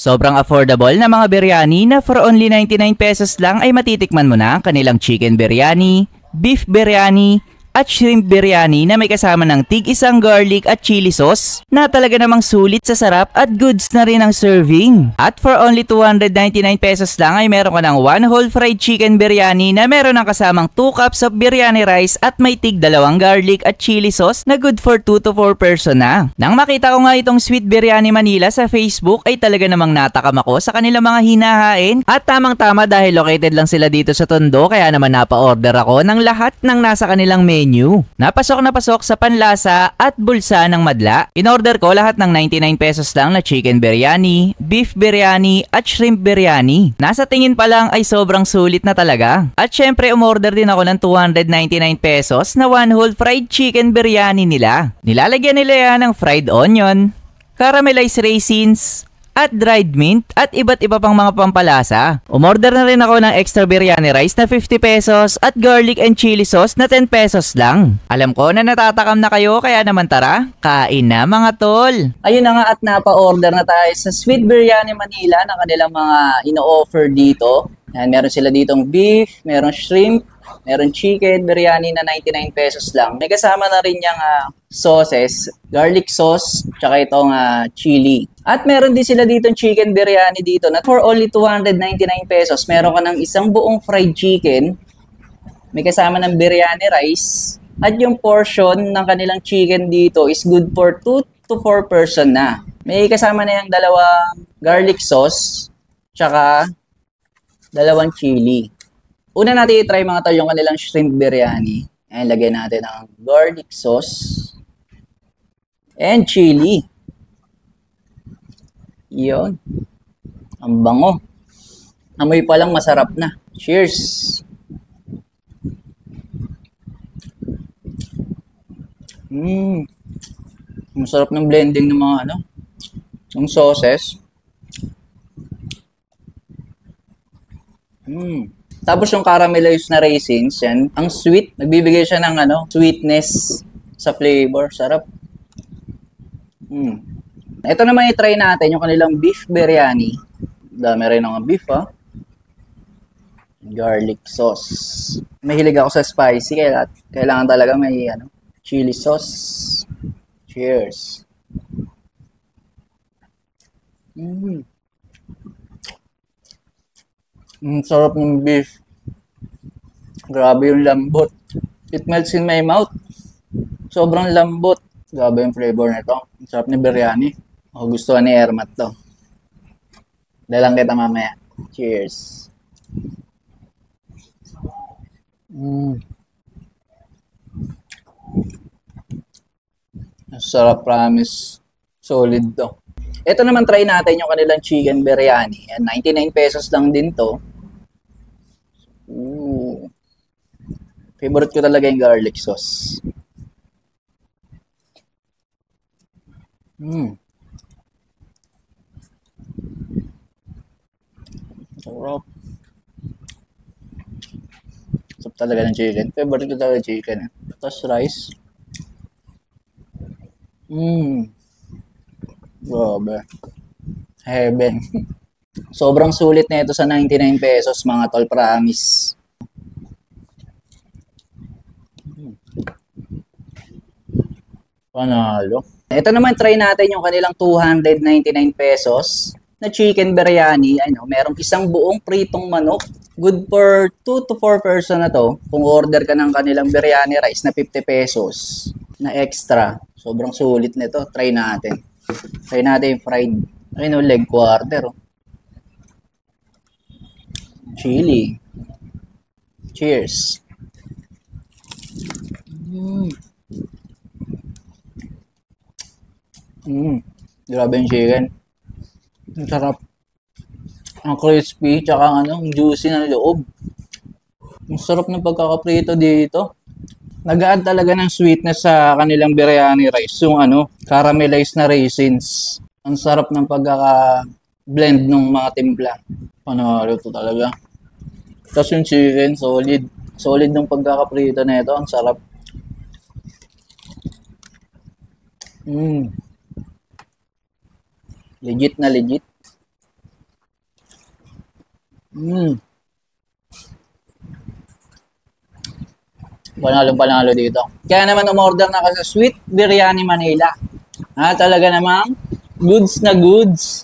Sobrang affordable na mga biryani na for only 99 pesos lang ay matitikman mo na ang kanilang chicken biryani, beef biryani, at shrimp biryani na may kasama ng tig-isang garlic at chili sauce na talaga namang sulit sa sarap at goods na rin ang serving. At for only 299 pesos lang ay meron ka ng 1 whole fried chicken biryani na meron ng kasamang 2 cups of biryani rice at may tig-2 garlic at chili sauce na good for 2 to 4 person na. Nang makita ko nga itong Sweet Biryani Manila sa Facebook ay talaga namang natakam ako sa kanilang mga hinahain at tamang-tama dahil located lang sila dito sa Tondo kaya naman napa-order ako ng lahat ng nasa kanilang menu. Napasok na pasok sa panlasa at bulsa ng madla. In-order ko lahat ng 99 pesos lang na chicken biryani, beef biryani at shrimp biryani. Nasa tingin pa lang ay sobrang sulit na talaga. At syempre umorder din ako ng 299 pesos na 1 whole fried chicken biryani nila. Nilalagyan nila yan ng fried onion, caramelized raisins, at dried mint at iba't iba pang mga pampalasa. Umorder na rin ako ng extra biryani rice na 50 pesos at garlic and chili sauce na 10 pesos lang. Alam ko na natatakam na kayo kaya naman tara, kain na mga tol! Ayun na nga at napa-order na tayo sa Sweet Biryani Manila na kanilang mga ino-offer dito. Yan, meron sila ditong beef, meron shrimp, meron chicken, biryani na 99 pesos lang. May kasama na rin yung sauces, garlic sauce, tsaka itong chili. At meron din sila ditong chicken biryani dito na for only 299 pesos. Meron ka ng isang buong fried chicken, may kasama ng biryani rice, at yung portion ng kanilang chicken dito is good for 2 to 4 person na. May kasama na yung 2 garlic sauce, tsaka 2 chili. Una natin i-try mga tol yung kanilang shrimp biryani. Ayan, lagyan natin ng garlic sauce and chili. Yun. Ang bango. Amoy pa lang masarap na. Cheers! Ang sarap ng blending ng mga ng sauces. Tapos yung caramelized na raisins, yan, ang sweet. Nagbibigay siya ng sweetness sa flavor. Sarap. Ito naman i-try natin yung kanilang beef biryani. Dami rin ng beef, garlic sauce. Mahilig ako sa spicy, kaya kailangan talaga may chili sauce. Cheers. Sarap ng beef. Grabe yung lambot. It melts in my mouth. Sobrang lambot. Grabe yung flavor nito. Sarap ni biryani. Gustuhan ni Ermat to. Dalang kita mamaya. Cheers. Sarap, promise. Solid to. Ito naman try natin yung kanilang chicken biryani. 99 pesos lang din to. Favorite ko talaga yung garlic sauce. Sarap. Sarap talaga ng chicken. Favorite ko talaga chicken. Tapos rice. Grabe. Heaven. Sobrang sulit na ito sa 99 pesos mga tol, promise. Panalo. Ito naman try natin yung kanilang 299 pesos na chicken biryani. Merong isang buong pritong manok. Good for 2 to 4 person na to. Kung order ka ng kanilang biryani rice na 50 pesos na extra. Sobrang sulit nito. Try natin. Try natin yung fried. Leg quarter. Chili. Cheers. Grabe yung chicken. Ang sarap. Ang crispy, tsaka ang juicy na loob. Ang sarap ng pagkakaprito dito. Nag-add talaga ng sweetness sa kanilang biryani rice. Yung caramelized na raisins. Ang sarap ng pagkaka-blend ng mga timpla. Panalo to talaga. Tapos yung chicken, solid. Solid ng pagkakaprito na ito. Ang sarap. Legit na legit. Panalo dito. Kaya naman umorder na ako sa Sweet Biryani Manila. Talaga namang goods na goods.